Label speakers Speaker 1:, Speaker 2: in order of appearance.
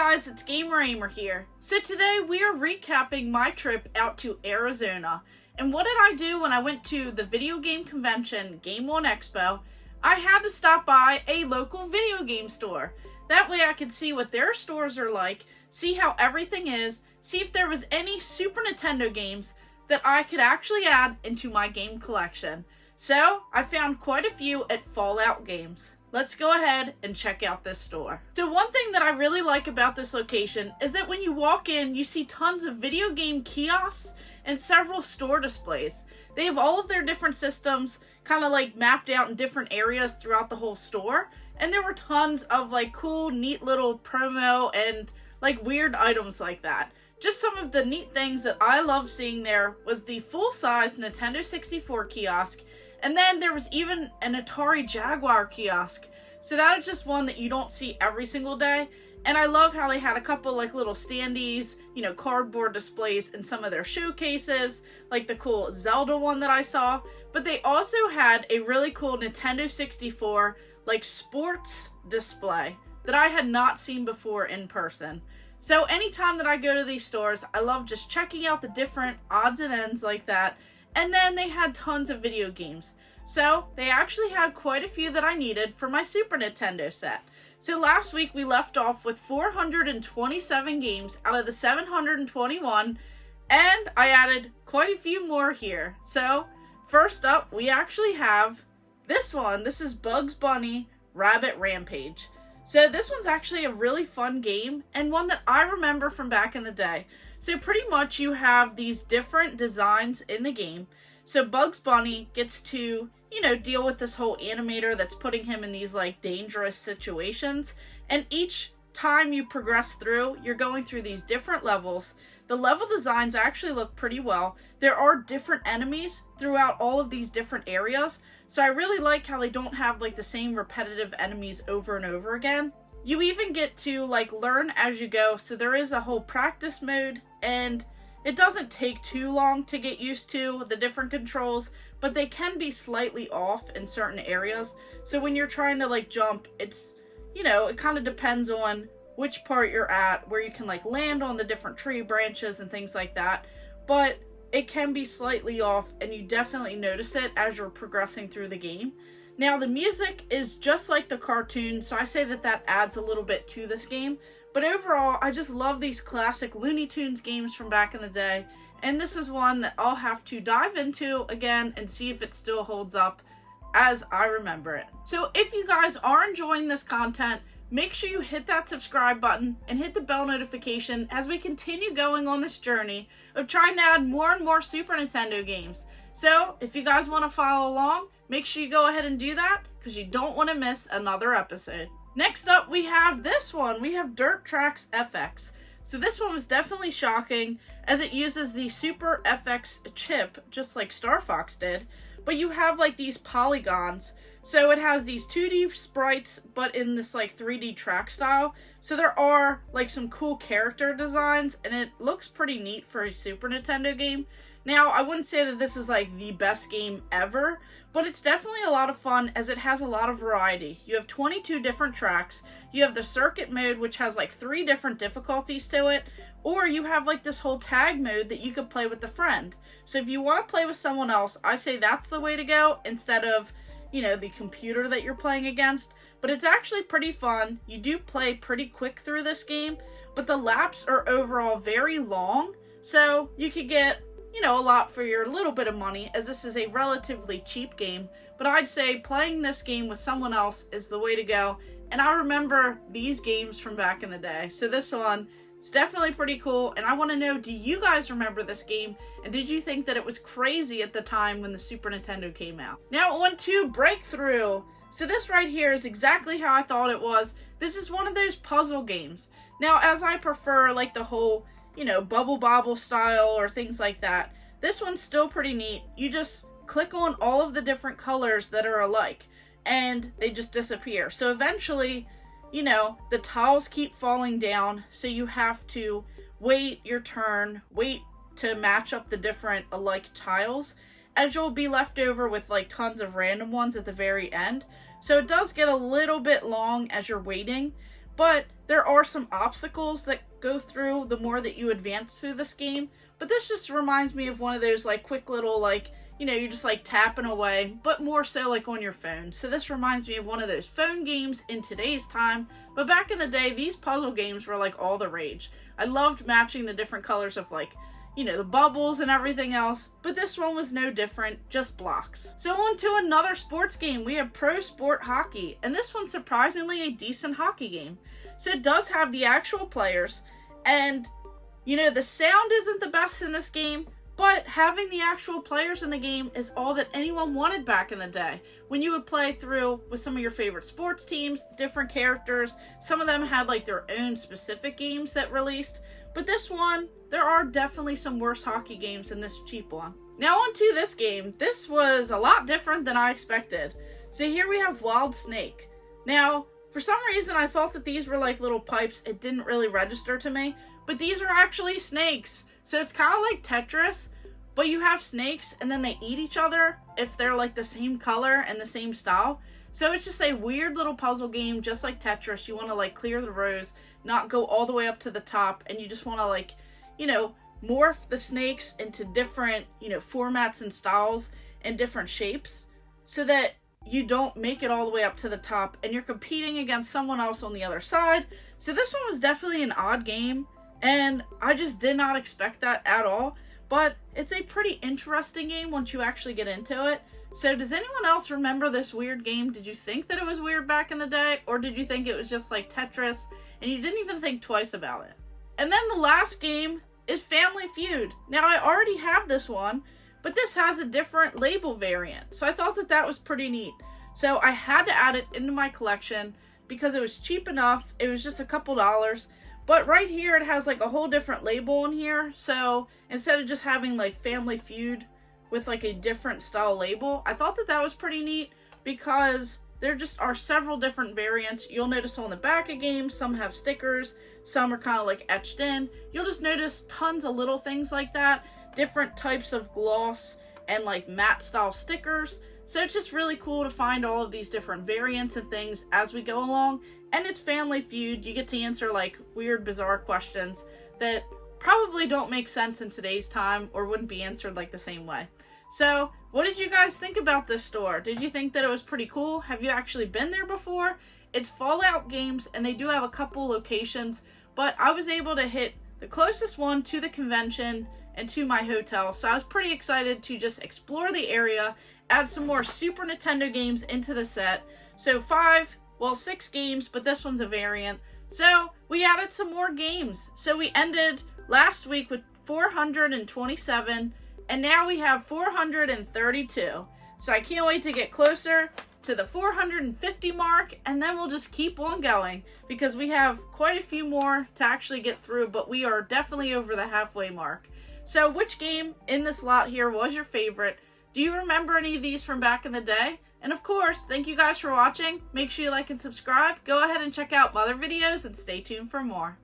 Speaker 1: guys, it's Gamer Ahmer here. So today we are recapping my trip out to Arizona. And what did I do when I went to the video game convention, On Expo? I had to stop by a local video game store. That way I could see what their stores are like, see how everything is, see if there was any Super Nintendo games that I could actually add into my game collection. So I found quite a few at Fallout Games. Let's go ahead and check out this store. So one thing that I really like about this location is that when you walk in, you see tons of video game kiosks and several store displays. They have all of their different systems kind of like mapped out in different areas throughout the whole store. And there were tons of like cool, neat little promo and like weird items like that. Just some of the neat things that I love seeing there was the full-size Nintendo 64 kiosk. And then there was even an Atari Jaguar kiosk. So that is just one that you don't see every single day. And I love how they had a couple like little standees, cardboard displays in some of their showcases, like the cool Zelda one that I saw. But they also had a really cool Nintendo 64 like sports display that I had not seen before in person. So anytime that I go to these stores, I love just checking out the different odds and ends like that. And then they had tons of video games. So they actually had quite a few that I needed for my Super Nintendo set. So last week we left off with 427 games out of the 721. And I added quite a few more here. So first up, we actually have this one. This is Bugs Bunny Rabbit Rampage. So this one's actually a really fun game and one that I remember from back in the day. So pretty much you have these different designs in the game. So Bugs Bunny gets to, deal with this whole animator that's putting him in these like dangerous situations. And each time you progress through, you're going through these different levels. The level designs actually look pretty well. There are different enemies throughout all of these different areas. So I really like how they don't have like the same repetitive enemies over and over again. You even get to like learn as you go, so there is a whole practice mode, and it doesn't take too long to get used to the different controls, but they can be slightly off in certain areas. So when you're trying to like jump, it's, it kind of depends on which part you're at, where you can like land on the different tree branches and things like that. But it can be slightly off, and you definitely notice it as you're progressing through the game. Now, the music is just like the cartoon, so I say that adds a little bit to this game. But overall, I just love these classic Looney Tunes games from back in the day. And this is one that I'll have to dive into again and see if it still holds up as I remember it. So if you guys are enjoying this content, make sure you hit that subscribe button and hit the bell notification as we continue going on this journey of trying to add more and more Super Nintendo games. So if you guys want to follow along, make sure you go ahead and do that because you don't want to miss another episode. Next up, we have this one. We have Dirt Trax FX. So this one was definitely shocking as it uses the Super FX chip, just like Star Fox did. But you have like these polygons. So it has these 2D sprites, but in this like 3D track style. So there are like some cool character designs, and it looks pretty neat for a Super Nintendo game. Now, I wouldn't say that this is like the best game ever, but it's definitely a lot of fun as it has a lot of variety. You have 22 different tracks. You have the circuit mode, which has like 3 different difficulties to it, or you have like this whole tag mode that you could play with a friend. So if you want to play with someone else, I say that's the way to go instead of, the computer that you're playing against. But it's actually pretty fun. You do play pretty quick through this game, but the laps are overall very long, so you could get a lot for your little bit of money, as this is a relatively cheap game. But I'd say playing this game with someone else is the way to go. And I remember these games from back in the day. So this one, it's definitely pretty cool. And I want to know, do you guys remember this game? And did you think that it was crazy at the time when the Super Nintendo came out? Now on to Breakthrough. So this right here is exactly how I thought it was. This is one of those puzzle games. Now, as I prefer like the whole Bubble Bobble style or things like that, this one's still pretty neat. You just click on all of the different colors that are alike, and they just disappear. So eventually, the tiles keep falling down, so you have to wait your turn, wait to match up the different alike tiles, as you'll be left over with like tons of random ones at the very end. So it does get a little bit long as you're waiting, but there are some obstacles that go through the more that you advance through this game, but this just reminds me of one of those like quick little like, you know, you're just like tapping away, but more so like on your phone. So this reminds me of one of those phone games in today's time, but back in the day, these puzzle games were like all the rage. I loved matching the different colors of like, you know, the bubbles and everything else, but this one was no different, just blocks. So on to another sports game. We have Pro Sport Hockey, and this one's surprisingly a decent hockey game. So it does have the actual players, and, you know, the sound isn't the best in this game, but having the actual players in the game is all that anyone wanted back in the day. When you would play through with some of your favorite sports teams, different characters, some of them had like their own specific games that released, but this one, there are definitely some worse hockey games than this cheap one. Now on to this game. This was a lot different than I expected. So here we have Wild Snake. Now, for some reason I thought that these were like little pipes. It didn't really register to me, but these are actually snakes. So it's kind of like Tetris, but you have snakes and then they eat each other if they're like the same color and the same style. So it's just a weird little puzzle game, just like Tetris. You want to like clear the rows, not go all the way up to the top, and you just want to like, you know, morph the snakes into different, you know, formats and styles and different shapes so that you don't make it all the way up to the top and you're competing against someone else on the other side. So this one was definitely an odd game, and I just did not expect that at all, but it's a pretty interesting game once you actually get into it. So does anyone else remember this weird game? Did you think that it was weird back in the day, or did you think it was just like Tetris and you didn't even think twice about it? And then the last game is Family Feud. Now I already have this one, but this has a different label variant, so I thought that that was pretty neat. So I had to add it into my collection because it was cheap enough. It was just a couple dollars, but right here it has like a whole different label in here. So instead of just having like Family Feud with like a different style label, I thought that that was pretty neat because there just are several different variants. You'll notice on the back of games, some have stickers, some are kind of like etched in. You'll just notice tons of little things like that, different types of gloss and like matte style stickers. So it's just really cool to find all of these different variants and things as we go along. And it's Family Feud. You get to answer like weird, bizarre questions that probably don't make sense in today's time or wouldn't be answered like the same way. So what did you guys think about this store? Did you think that it was pretty cool? Have you actually been there before? It's Fallout Games, and they do have a couple locations, but I was able to hit the closest one to the convention and to my hotel, so I was pretty excited to just explore the area, add some more Super Nintendo games into the set. So 6 games, but this one's a variant. So we added some more games. So we ended last week with 427, and now we have 432. So I can't wait to get closer to the 450 mark, and then we'll just keep on going because we have quite a few more to actually get through, but we are definitely over the halfway mark. So which game in this lot here was your favorite? Do you remember any of these from back in the day? And of course, thank you guys for watching. Make sure you like and subscribe. Go ahead and check out my other videos and stay tuned for more.